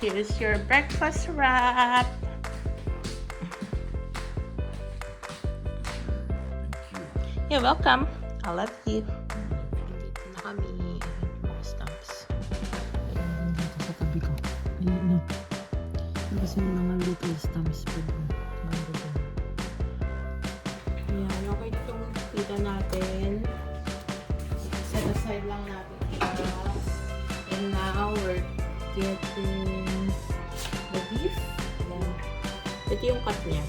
Here's your breakfast wrap. You're welcome. I love you. Dito na kami. Mga stamps. Dito sa tabi ko. Ayun na. Kasi yung mga little stamps po. Ayan, okay itong pita natin. Set aside lang natin siya. And now we're getting the beef. Ayan. Ito yung cut niya.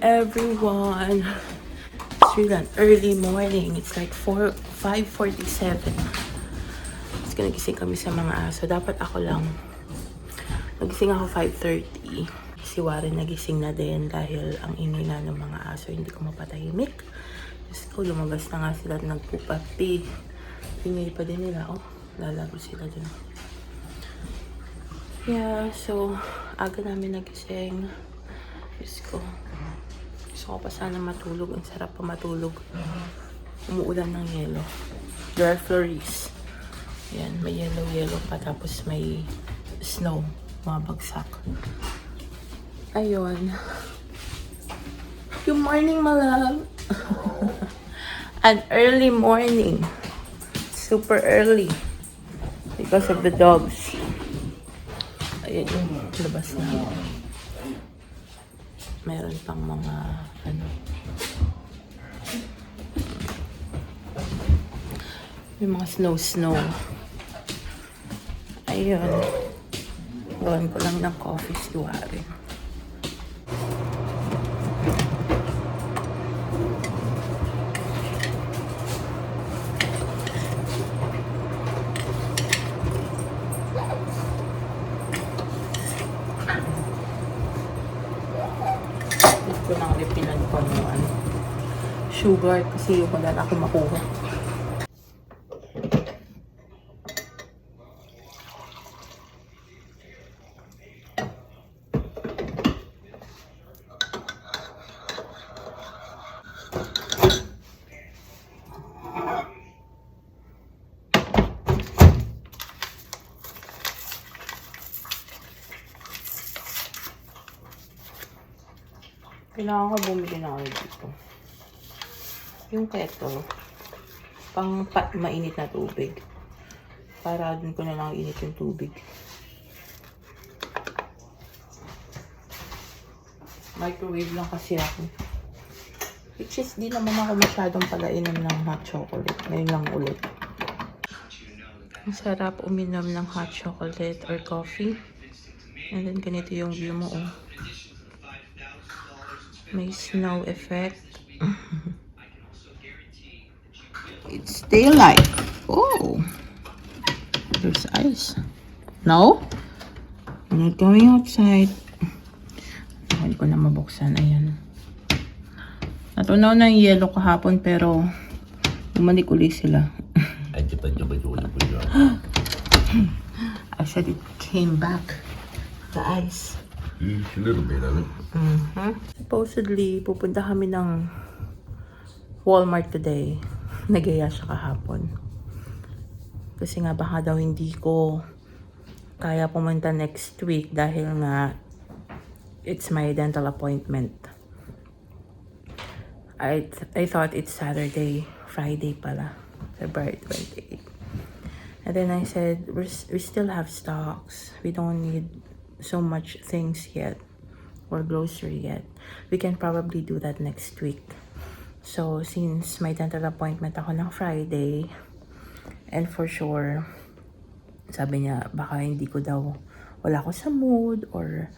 Everyone, it's really an early morning. It's like 5:47. It's gonna gising kami sa mga aso. Dapat ako lang. Nagising ako 5:30. Si Warren nagising na din dahil ang ingay na ng mga aso. Hindi ko mapatahimik. Diyos ko, lumabas na nga sila at nagpupapi. Ingay pa din nila. Oh, lalago sila dun. Yeah, so, aga namin nagising. Diyos ko. Gusto ko pa sana matulog. Ang sarap pa matulog. Umuulan ng yelo. There are flurries. Yan, may yellow pa. Tapos may snow. Mabagsak. Ayun. Good morning, my love. An early morning. Super early. Because of the dogs. Ayun yung labas na. Meron pang mga yung mga snow. Ayun. Gawan ko lang ng coffee si Warren. Ko nang repilan ko ng sugar kasi yung wala na ako makuha. Kailangan ko bumili na ako dito. Yung kettle, pang mainit na tubig. Para dun ko na lang init yung tubig. Microwave lang kasi ako. Which is, di naman ako masyadong palainom ng hot chocolate. Ngayon lang ulit. Ang sarap uminom ng hot chocolate or coffee. And then ganito yung view mo, oh. May snow effect. It's daylight. Oh, there's ice. No, I'm not going outside. Hindi ko na mabuksan. Ayan. Natunaw na yung yellow kahapon pero bumalik ulit sila. I said it came back. The ice. A little bit of it. Supposedly, pupunta kami ng Walmart today. Nagaya siya kahapon. Kasi nga baka daw hindi ko kaya pumunta next week dahil nga it's my dental appointment. I thought it's Saturday, Friday pala. February 28. And then I said, we still have stocks. We don't need so much things yet or grocery yet. We can probably do that next week. So since my dental appointment ako ng Friday, and for sure sabi niya baka hindi ko daw, wala ko sa mood or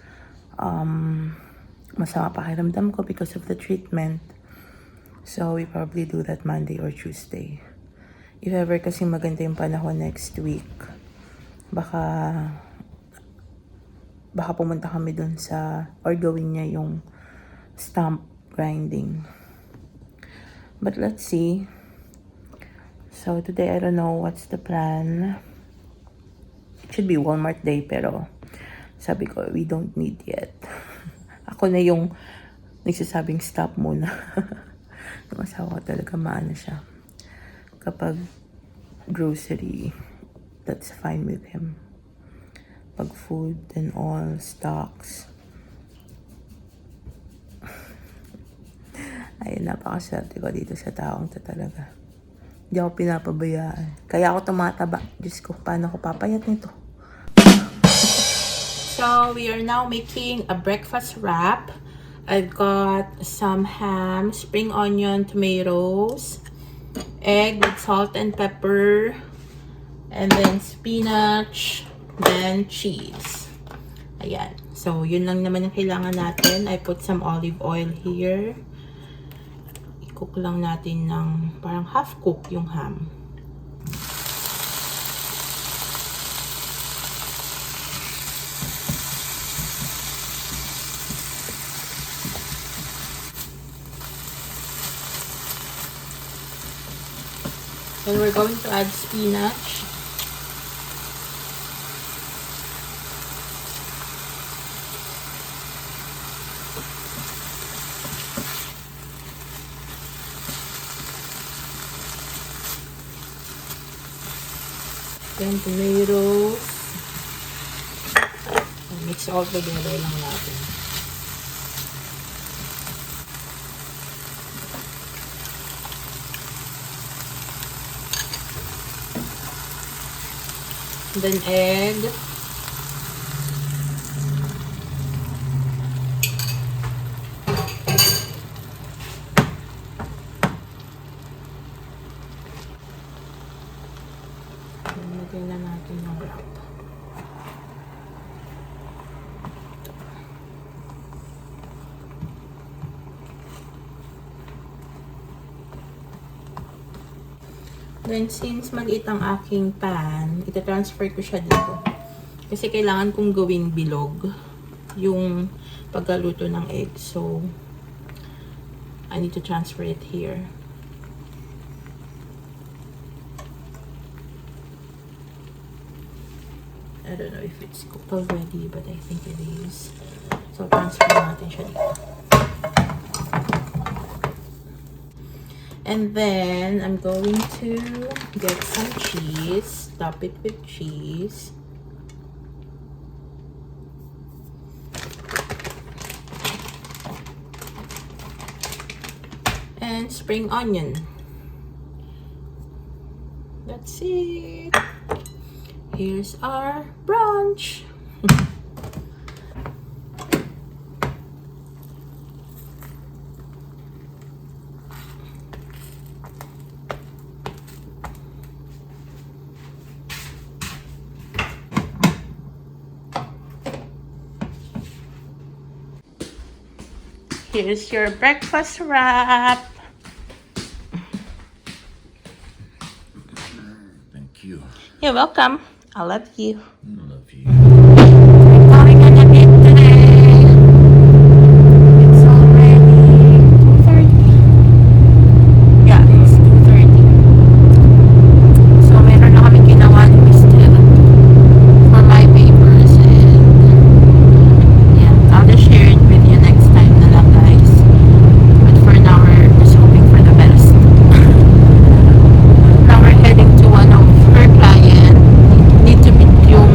masama pakiramdam ko because of the treatment. So we probably do that Monday or Tuesday. If ever kasi maganda yung panahon next week, baka pumunta kami dun sa, or gawin niya yung stamp grinding. But let's see. So today, I don't know what's the plan. should be Walmart day, pero sabi ko, we don't need yet. Ako na yung nagsasabing stop muna. Yung asawa ko talaga maano siya. Kapag grocery, that's fine with him. Pag food and all, stocks. Ayun, napakaswerte ko dito sa taong to talaga. Hindi ako pinapabayaan. Kaya ako tumataba. Diyos ko, paano ko papayat nito? So, we are now making a breakfast wrap. I've got some ham, spring onion, tomatoes, egg with salt and pepper, and then spinach, then cheese. Ayan. So, yun lang naman yung kailangan natin. I put some olive oil here. I-cook lang natin ng parang half cook yung ham. Then we're going to add spinach. Then tomatoes. And mix all together lang natin. Then egg. Lagyan na natin yung wrap. Then, since maliit ang aking pan, ita-transfer ko siya dito. Kasi kailangan kong gawing bilog yung pagkaluto ng egg. So, I need to transfer it here. I don't know if it's cooked already, but I think it is. So, transfer natin siya dito. And then, I'm going to get some cheese. Top it with cheese. And spring onion. That's it. Here's our brunch. Here's your breakfast wrap. Thank you. You're welcome. I love you. Love you. We're going on a date today. It's already 2:30. Yeah, it's 2:30. So, meron na kami ginawa ni Mr. for my papers, and yeah, I'll just share it with you next time na lang, guys. But for now, we're just hoping for the best. Now we're heading to one of her client. Need to meet yung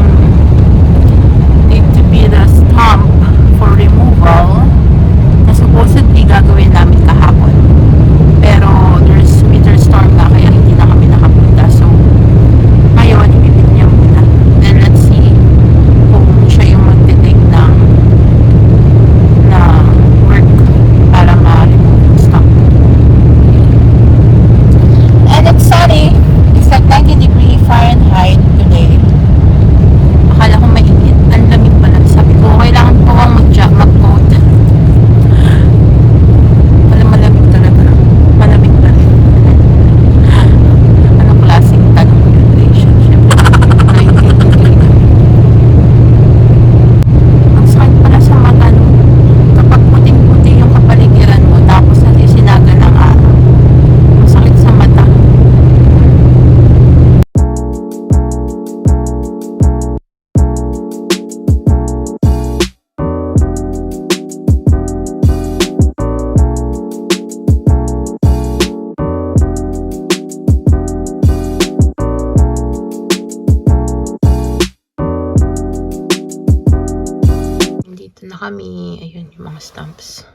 na kami. Ayun yung mga stamps.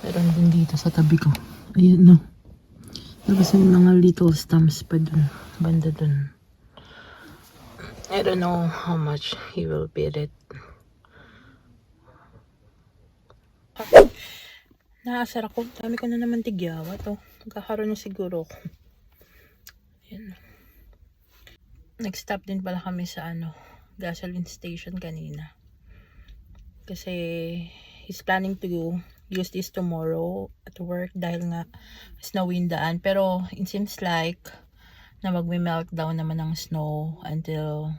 Meron din dito sa tabi ko. Ayan no. Tapos may mga little stamps pa dun. Banda dun. I don't know how much he will bid it. Naasar ako. Dami ko na naman tigyawa to. Magkakaroon na siguro ako. Ayan. Nag-stop din pala kami sa gasoline station kanina. Kasi he's planning to use this tomorrow at work dahil nga snowy yung daan. Pero it seems like na magme-meltdown naman ng snow until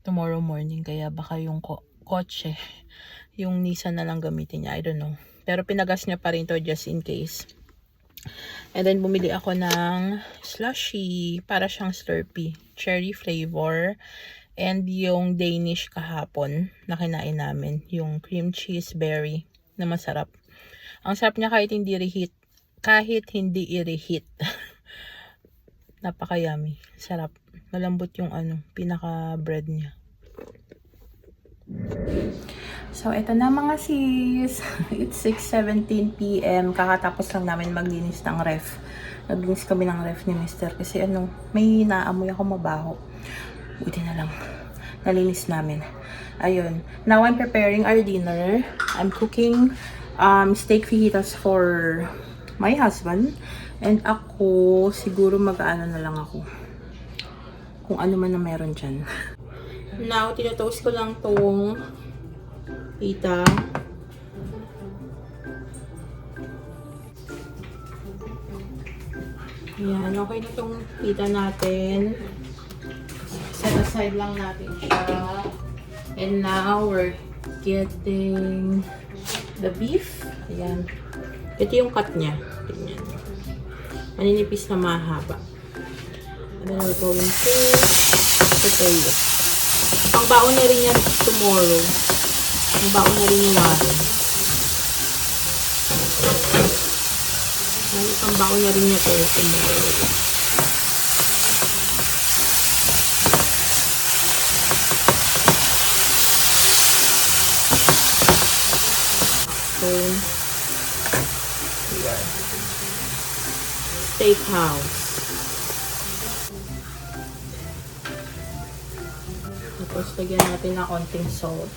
tomorrow morning. Kaya baka yung kotse, yung Nissan na lang gamitin niya. I don't know. Pero pinagas niya pa rin to just in case. And then bumili ako ng slushy. Para siyang Slurpee. Cherry flavor. And yung Danish kahapon na kinain namin. Yung cream cheese berry na masarap. Ang sarap niya kahit hindi reheat. Kahit hindi i-reheat. Napaka-yummy. Sarap. Malambot yung pinaka-bread niya. So, ito na mga sis. It's 6:17 PM. Kakatapos lang namin maglinis ng ref. Naglinis kami ng ref ni Mr. Kasi may naamoy ako mabaho. Buti na lang. Nalinis namin. Ayun. Now, I'm preparing our dinner. I'm cooking steak fajitas for my husband. And ako, siguro mag-ano na lang ako. Kung ano man na meron dyan. Now, tinatoast ko lang tong pita. Ayan, okay na tong pita natin. Set aside lang natin siya. And now, we're getting the beef. Ayan. Ito yung cut niya. Tingnan. Maninipis na mahaba. And then we're going to potato. Pang baon na rin yan tomorrow. Pang baon na rin yung warin. Pang baon na rin niya tomorrow. So, here. Steakhouse. Tapos, lagyan natin ng konting salt.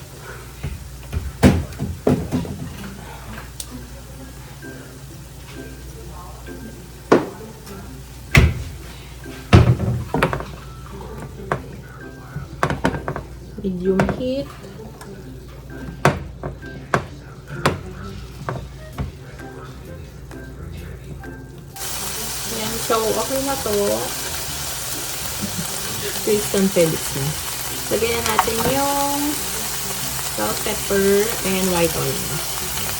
Medium heat. Ayan, so okay na to. Kristen Felix na. Lagyan na natin yung bell pepper and white onion.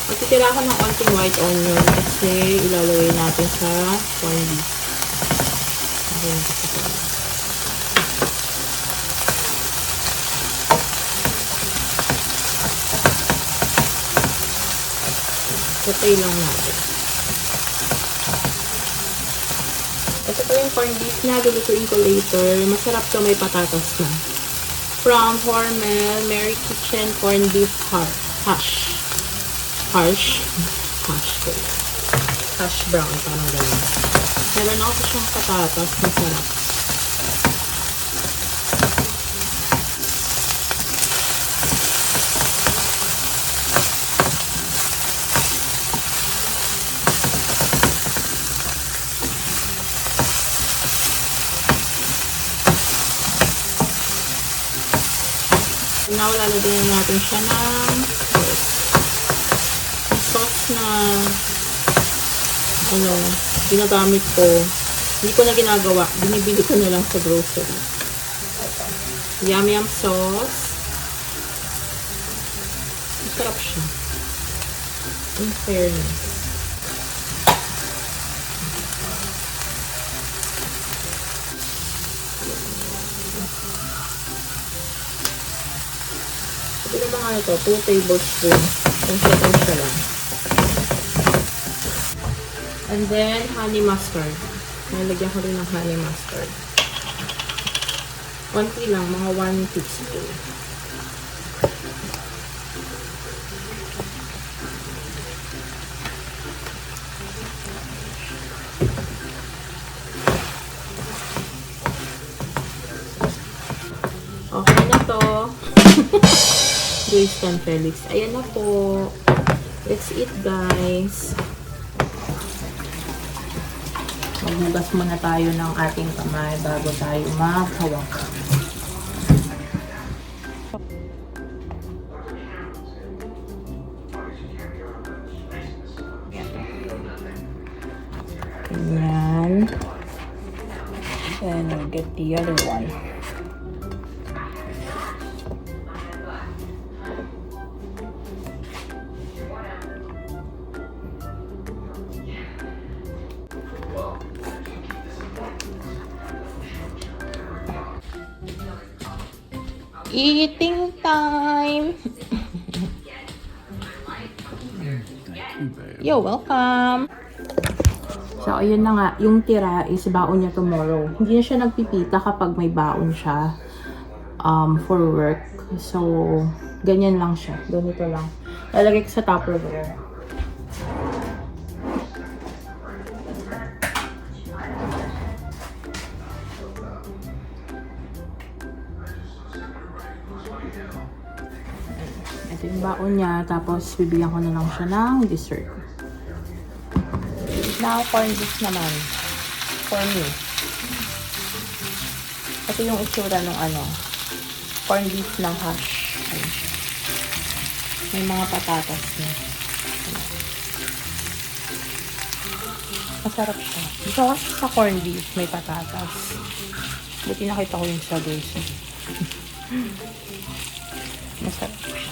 Magtitira ako ng konting white onion kasi ilalagay natin sa corned beef. Ayan, sautay lang natin. Ito po yung corned beef na lulutuin ko later. Masarap to, may patatas na. From Hormel, Mary Kitchen corned beef hash. Hash brown, parang ganyan. Meron ako siyang patatas, masarap. Now, lalagyan natin siya ng sauce na ginagamit ko. Hindi ko na ginagawa. Binibili ko na lang sa grocery. Yum yum sauce. Masarap siya. In fairness. Ito na mga ito, 2 tablespoons. Tansya lang. And then, honey mustard. Nalagyan ko rin ng honey mustard. Konti lang, mga 1 teaspoon. Okay na to. Grace and Felix. Ayan na po. Let's eat, guys. Maghugas muna tayo ng ating kamay bago tayo maghawak. Ayan. Then we'll get the other one. Eating time! You're welcome! So, ayun na nga. Yung tira is baon niya tomorrow. Hindi na siya nagpipita kapag may baon siya for work. So, ganyan lang siya. Ganito lang. Lalagay ko sa Tupperware. Ito yung baon niya. Tapos, bibigyan ko na lang siya ng dessert. Now, corn beef naman. For me. Ito yung itsura ng corn beef ng hash. Ayan. May mga patatas na. Masarap siya. Ito kasi sa corn beef, may patatas. Buti nakita ko yung sa guys. Masarap siya.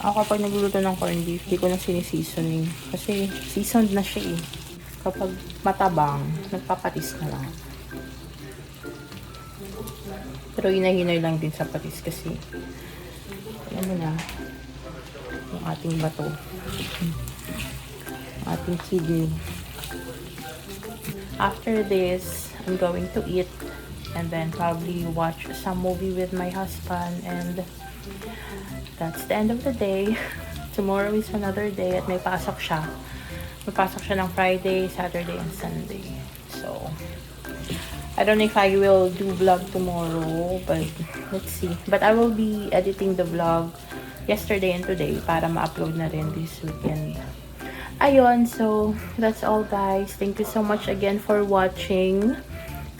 Ako kapag nagluluto ng corned beef, di ko na siniseasoning. Kasi seasoned na siya eh. Kapag matabang, nagpapatis na lang. Pero hinahinay lang din sa patis kasi ano na, yung ating bato. Ating kidney. After this, I'm going to eat and then probably watch some movie with my husband, and that's the end of the day. Tomorrow is another day at may pasok siya. May pasok siya ng Friday, Saturday, and Sunday. So, I don't know if I will do vlog tomorrow, but let's see. But I will be editing the vlog yesterday and today para ma-upload na rin this weekend. Ayun, so that's all guys. Thank you so much again for watching.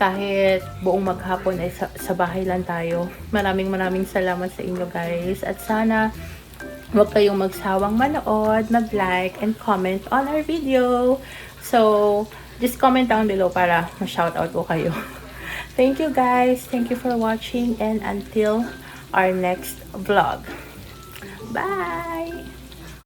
Kahit buong maghapon ay sa bahay lang tayo. Maraming salamat sa inyo guys. At sana huwag kayong magsawang manood, mag-like, and comment on our video. So, just comment down below para ma-shoutout ko kayo. Thank you guys. Thank you for watching, and until our next vlog. Bye!